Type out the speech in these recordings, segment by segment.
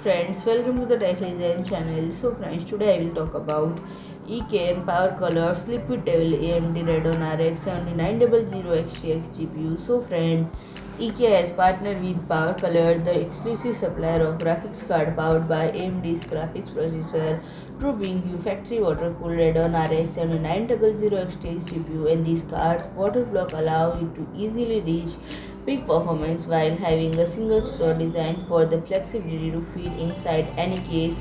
friends, welcome to the Tech Design channel. So friends, today I will talk about EK and Powercolor's liquid level AMD Radeon RX 7900 XTX GPU. So friend, EK has partnered with Powercolor, the exclusive supplier of graphics card powered by AMD's graphics processor, to bring you factory water-cooled Radeon RX 7900 XTX GPU. And these cards water block allow you to easily reach peak performance while having a single slot designed for the flexibility to fit inside any case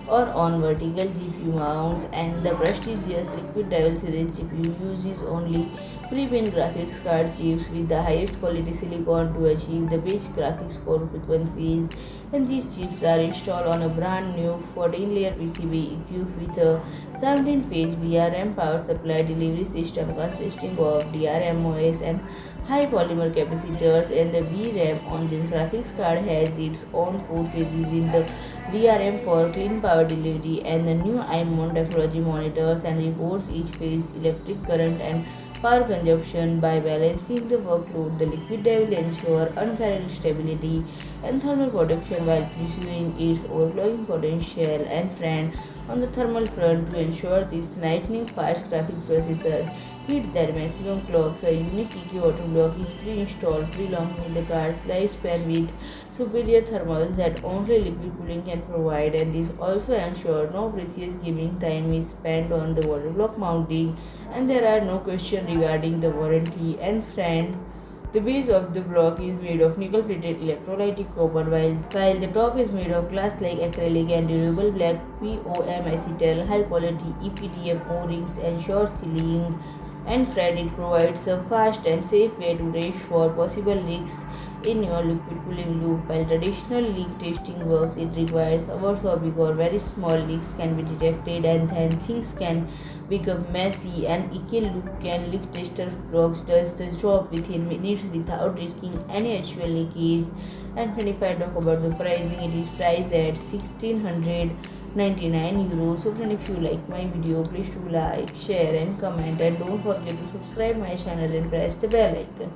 or on vertical GPU mounts. And the prestigious Liquid Devil series GPU uses only pre-built graphics card chips with the highest quality silicon to achieve the best graphics core frequencies. And these chips are installed on a brand new 14-layer PCB equipped with a 17-page VRAM power supply delivery system consisting of DrMOS and high polymer capacitors. And the VRAM on this graphics card has its own 4 phases in the VRM for clean power delivery, and the new IMON technology monitors and reports each phase electric current and power consumption. By balancing the workload, the liquid will ensure unparalleled stability and thermal protection while pursuing its overclocking potential. And friend, on the thermal front, to ensure this lightning fast graphics processor hit their maximum clocks, a unique EQ auto block is pre-installed, prolonging the card's lifespan with superior thermals that only liquid cooling can provide. And this also ensures no precious gaming time is spent on the water block mounting, and there are no questions regarding the warranty. And friend, the base of the block is made of nickel-plated electrolytic copper, while the top is made of glass like acrylic and durable black POM acetal. High-quality EPDM O-Rings ensure sealing. And friend, it provides a fast and safe way to test for possible leaks in your liquid cooling loop. While traditional leak testing works, it requires hours of because very small leaks can be detected and then things can become messy. And EK loop can leak tester frogs does the job within minutes without risking any actual leakage. And if I talk about the pricing, it is priced at 1699 euros. So friend, if you like my video, please do like, share and comment, and don't forget to subscribe my channel and press the bell icon.